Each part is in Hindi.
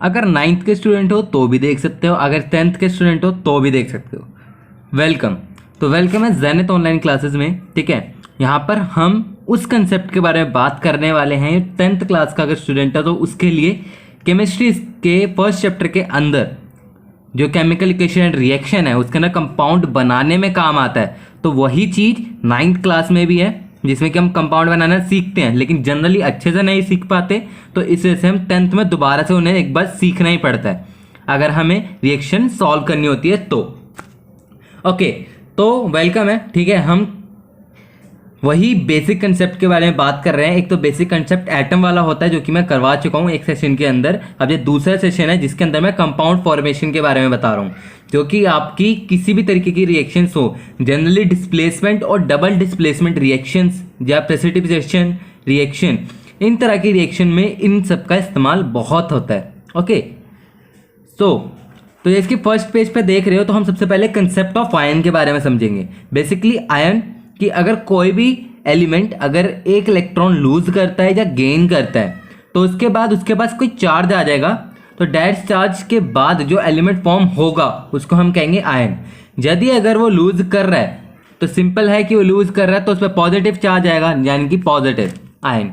अगर 9th के स्टूडेंट हो तो भी देख सकते हो, अगर 10th के स्टूडेंट हो तो भी देख सकते हो। वेलकम। तो वेलकम है ज़ेनिथ ऑनलाइन क्लासेस में। ठीक है, यहाँ पर हम उस कंसेप्ट के बारे में बात करने वाले हैं। 10th क्लास का अगर स्टूडेंट है तो उसके लिए केमिस्ट्री के फर्स्ट चैप्टर के अंदर जो केमिकल इक्वेशन एंड रिएक्शन है उसके अंदर कंपाउंड बनाने में काम आता है। तो वही चीज़ 9th क्लास में भी है, जिसमें कि हम कंपाउंड बनाना सीखते हैं, लेकिन जनरली अच्छे से नहीं सीख पाते। तो इस वजह से हम 10th में दोबारा से उन्हें एक बार सीखना ही पड़ता है अगर हमें रिएक्शन सॉल्व करनी होती है तो। ओके, तो वेलकम है। ठीक है, हम वही बेसिक कंसेप्ट के बारे में बात कर रहे हैं। एक तो बेसिक कंसेप्ट एटम वाला होता है जो कि मैं करवा चुका हूँ एक सेशन के अंदर। अब ये दूसरा सेशन है जिसके अंदर मैं कंपाउंड फॉर्मेशन के बारे में बता रहा हूँ, जो कि आपकी किसी भी तरीके की रिएक्शंस हो, जनरली डिस्प्लेसमेंट और डबल डिस्प्लेसमेंट रिएक्शंस या प्रेसिपिटेशन रिएक्शन, इन तरह की रिएक्शन में इन सब का इस्तेमाल बहुत होता है। ओके, तो इसकी फर्स्ट पेज पे देख रहे हो तो हम सबसे पहले कंसेप्ट ऑफ आयन के बारे में समझेंगे। बेसिकली आयन कि अगर कोई भी एलिमेंट अगर एक इलेक्ट्रॉन लूज करता है या गेन करता है तो उसके बाद उसके पास कोई चार्ज आ जाएगा, तो डैश चार्ज के बाद जो एलिमेंट फॉर्म होगा उसको हम कहेंगे आयन। यदि अगर वो लूज कर रहा है तो सिंपल है कि वो लूज कर रहा है तो उस पर पॉजिटिव चार्ज आएगा, यानी कि पॉजिटिव आयन।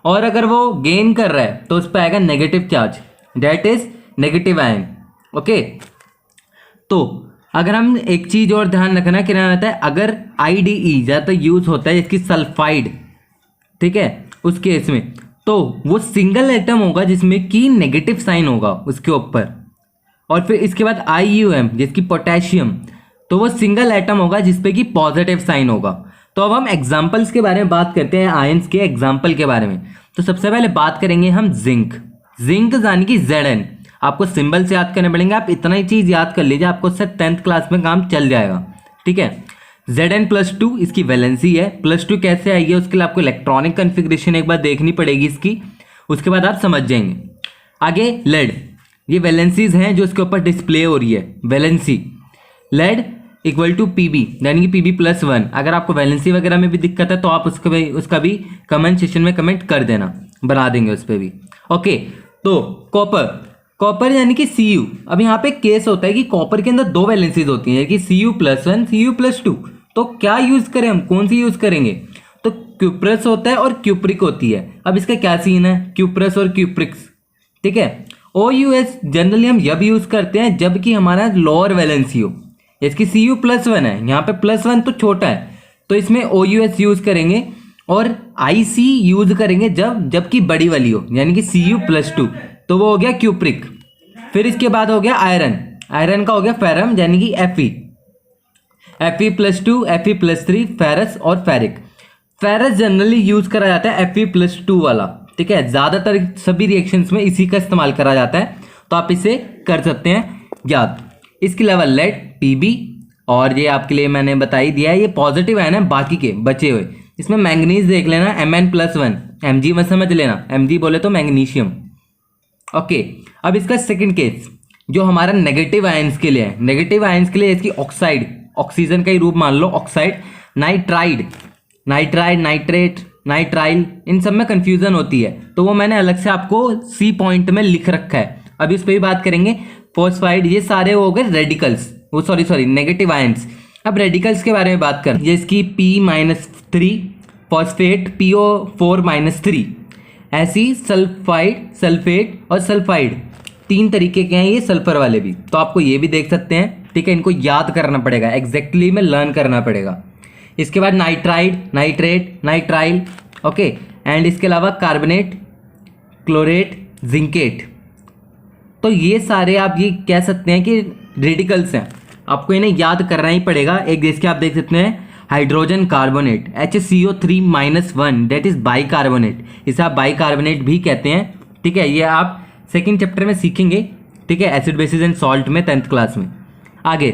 और अगर वो गेन कर रहा है तो उस पर आएगा negative charge, that is negative ion. Okay, तो अगर हम एक चीज़ और ध्यान रखना कि क्या रहता है, अगर IDE ज़्यादातर यूज होता है इसकी सल्फाइड, ठीक है, उस केस में तो वो सिंगल एटम होगा जिसमें कि नेगेटिव साइन होगा उसके ऊपर, और फिर इसके बाद IUM जिसकी पोटेशियम, तो वो सिंगल एटम होगा जिसपे कि पॉजिटिव साइन होगा। तो अब हम एग्जाम्पल्स के बारे में बात करते हैं, आयंस के एग्जाम्पल के बारे में। तो सबसे पहले बात करेंगे हम जिंक। जिंक यानी कि Zn, आपको सिंबल से याद करने पड़ेंगे। आप इतना ही चीज़ याद कर लीजिए, आपको उससे 10th क्लास में काम चल जाएगा। ठीक है, Zn+2 इसकी वैलेंसी है। +2 कैसे आई है उसके लिए आपको इलेक्ट्रॉनिक कन्फिग्रेशन एक बार देखनी पड़ेगी इसकी, उसके बाद आप समझ जाएंगे। आगे लेड, ये वैलेंसीज हैं जो इसके ऊपर डिस्प्ले हो रही है। Valency lead equal to Pb, यानी कि Pb+1। अगर आपको वैलेंसी वगैरह में भी दिक्कत है तो आप उसका भी कमेंट सेशन में कमेंट कर देना, बना देंगे उस पर भी। ओके, तो कॉपर यानी कि Cu। अब यहाँ पे केस होता है कि कॉपर के अंदर दो वैलेंसीज होती हैं कि Cu+1 Cu+2। तो क्या यूज करें हम, कौन सी यूज करेंगे? तो क्यूप्रस होता है और क्यूप्रिक होती है। अब इसका क्या सीन है, क्यूप्रस और क्यूप्रिक्स। ठीक है, OUS जनरली हम जब यूज करते हैं जबकि हमारा लोअर वैलेंसी हो। इसकी Cu+1 है, यहाँ पे +1 तो छोटा है, तो इसमें OUS यूज करेंगे, और IC यूज करेंगे जबकि बड़ी वाली हो, यानी कि Cu+2, तो वो हो गया क्यूप्रिक। फिर इसके बाद हो गया आयरन, आयरन का हो गया फेरम, यानी कि Fe+2 Fe+3 फेरस और फेरिक। फेरस जनरली यूज करा जाता है Fe+2 वाला। ठीक है, ज्यादातर सभी रिएक्शंस में इसी का इस्तेमाल करा जाता है, तो आप इसे कर सकते हैं याद। इसके अलावा लेड Pb, और ये आपके लिए मैंने बता ही दिया है, ये पॉजिटिव आयन है बाकी के बचे हुए। इसमें मैंगनीज देख लेना, Mn+1, Mg मत समझ लेना, Mg बोले तो मैग्नीशियम। ओके, अब इसका सेकंड केस जो हमारा नेगेटिव आयंस के लिए है। नेगेटिव आयंस के लिए इसकी ऑक्साइड, ऑक्सीजन का ही रूप मान लो ऑक्साइड, नाइट्राइड, नाइट्रेट, नाइट्राइल, इन सब में कंफ्यूजन होती है, तो वो मैंने अलग से आपको C पॉइंट में लिख रखा है। अब इस पर भी बात करेंगे। फॉस्फाइड, ये सारे हो गए रेडिकल्स, वो सॉरी नेगेटिव आयंस। अब रेडिकल्स के बारे में बात करें, जिसकी P-3 फॉस्फेट, PO4-3, ऐसी सल्फाइड, सल्फेट और सल्फाइड, तीन तरीके के हैं ये सल्फर वाले भी, तो आपको ये भी देख सकते हैं। ठीक है, इनको याद करना पड़ेगा, एग्जैक्टली में लर्न करना पड़ेगा। इसके बाद nitride, nitrate, nitrile. Okay, and इसके अलावा कार्बोनेट, क्लोरेट, जिंकेट। तो ये सारे आप ये कह सकते हैं कि रेडिकल्स हैं, आपको इन्हें याद करना ही पड़ेगा। एक जिसके आप देख सकते हैं hydrogen carbonate HCO3-1, that is bicarbonate, इसे आप बाइकार्बोनेट भी कहते हैं। ठीक है, ये आप सेकेंड चैप्टर में सीखेंगे। ठीक है, एसिड बेसिस एंड सॉल्ट में 10th क्लास में। आगे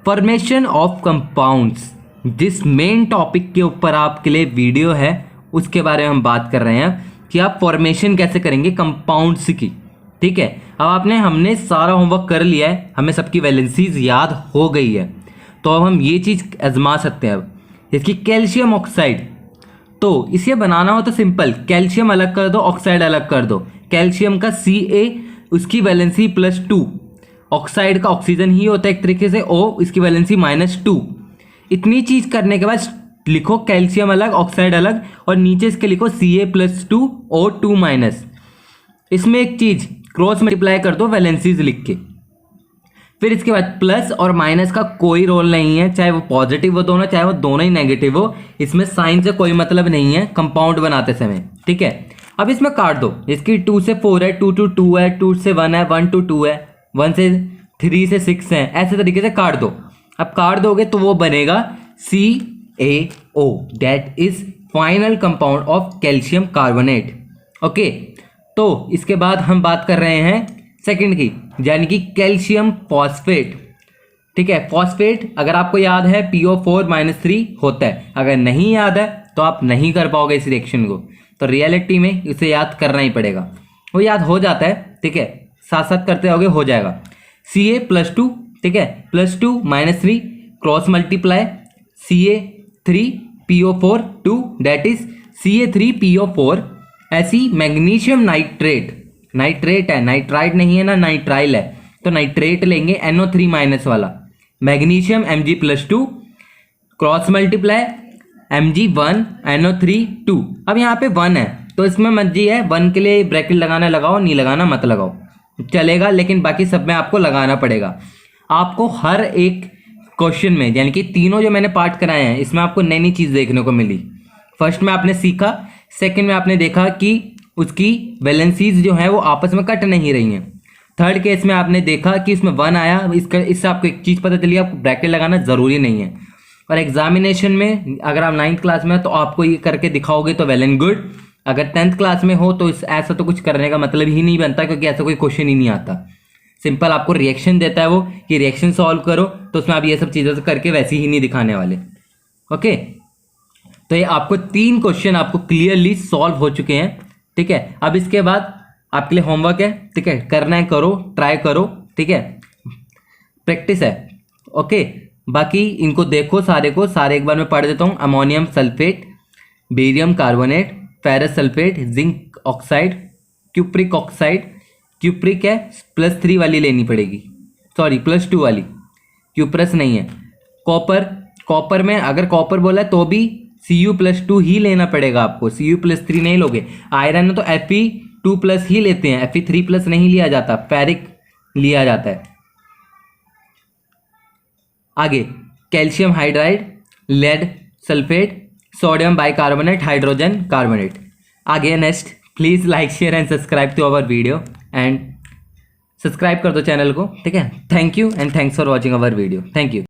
फॉर्मेशन ऑफ कंपाउंड्स, जिस मेन टॉपिक के ऊपर आपके लिए वीडियो है उसके बारे में हम बात कर रहे हैं कि आप फॉर्मेशन कैसे करेंगे कंपाउंड्स की। ठीक है, अब हमने सारा होमवर्क कर लिया है, हमें सबकी वैलेंसीज याद हो गई है, तो अब हम ये चीज़ आजमा सकते हैं। अब इसकी कैल्शियम ऑक्साइड, तो इसे बनाना हो तो सिंपल, कैल्शियम अलग कर दो, ऑक्साइड अलग कर दो। कैल्शियम का Ca उसकी वैलेंसी +2, ऑक्साइड का ऑक्सीजन ही होता है एक तरीके से, O इसकी वैलेंसी -2। इतनी चीज़ करने के बाद लिखो कैल्शियम अलग, ऑक्साइड अलग, और नीचे इसके लिखो Ca+2O2-। इसमें एक चीज़ क्रॉस मल्टीप्लाई कर दो वैलेंसीज लिख के। फिर इसके बाद प्लस और माइनस का कोई रोल नहीं है, चाहे वो पॉजिटिव हो दोनों, चाहे वो दोनों ही नेगेटिव हो, इसमें साइन से कोई मतलब नहीं है कंपाउंड बनाते समय, ठीक है। अब इसमें काट दो, इसकी 2 से 4 है, 2 to 2 है, 2 से 1 है, 1 to 2 है, 1 से 3 से 6 है, ऐसे तरीके से काट दो। अब काट दोगे तो वो बनेगा CaO, that is final compound of calcium carbonate. Okay, तो इसके बाद हम बात कर रहे हैं सेकंड की, यानी कि कैल्शियम फॉस्फेट, ठीक है। फॉस्फेट अगर आपको याद है PO4-3 होता है, अगर नहीं याद है तो आप नहीं कर पाओगे इस रिएक्शन को, तो रियलिटी में इसे याद करना ही पड़ेगा। वो याद हो जाता है, ठीक है, साथ साथ करते रहोगे हो जाएगा। Ca+2, ठीक है, +2-3 cross multiply Ca3PO4 that is Ca3PO4। ऐसी मैग्नीशियम नाइट्रेट, नाइट्रेट है, नाइट्राइट नहीं है ना, नाइट्राइल है, तो नाइट्रेट लेंगे NO3- वाला, magnesium Mg+2 cross multiply Mg1 NO3 2। अब यहाँ पे 1 है तो इसमें मर्जी है, 1 के लिए ब्रैकेट लगाना लगाओ, नहीं लगाना मत लगाओ, चलेगा, लेकिन बाकी सब में आपको लगाना पड़ेगा। आपको हर एक क्वेश्चन में, यानी कि तीनों जो मैंने पार्ट कराए हैं, इसमें आपको नई नई चीज़ देखने को मिली। फर्स्ट में आपने सीखा, सेकंड में आपने देखा कि उसकी वैलेंसीज जो है वो आपस में कट नहीं रही हैं, थर्ड केस में आपने देखा कि इसमें 1 आया, इससे आपको एक चीज़ पता चली, आपको ब्रैकेट लगाना ज़रूरी नहीं है। और एग्जामिनेशन में अगर आप 9th क्लास में हो तो आपको ये करके दिखाओगे तो वेल एंड गुड, अगर 10th क्लास में हो तो ऐसा तो कुछ करने का मतलब ही नहीं बनता, क्योंकि ऐसा कोई क्वेश्चन ही नहीं आता। सिंपल आपको रिएक्शन देता है वो कि रिएक्शन सॉल्व करो, तो उसमें आप ये सब चीज़ें करके वैसे ही नहीं दिखाने वाले। ओके, तो ये आपको 3 क्वेश्चन आपको क्लियरली सॉल्व हो चुके हैं, ठीक है। अब इसके बाद आपके लिए होमवर्क है, ठीक है, करना है, करो, ट्राई करो, ठीक है, प्रैक्टिस है। ओके, बाकी इनको देखो, सारे एक बार मैं पढ़ देता हूँ। Ammonium sulphate, barium carbonate, ferrous sulphate, zinc oxide, cupric oxide, cupric है +3 वाली लेनी पड़ेगी, सॉरी +2 वाली, क्यूप्रस नहीं है। कॉपर में अगर कॉपर बोला है तो भी Cu+2 ही लेना पड़ेगा आपको, Cu+3 नहीं लोगे। आयरन में तो Fe2+ ही लेते हैं, Fe3+ नहीं लिया जाता, फेरिक लिया जाता है। आगे calcium hydride, lead sulphate, sodium bicarbonate, hydrogen carbonate. आगे next, please like share and subscribe to our video, and subscribe कर दो चैनल को, ठीक है। Thank you and thanks for watching our video, thank you.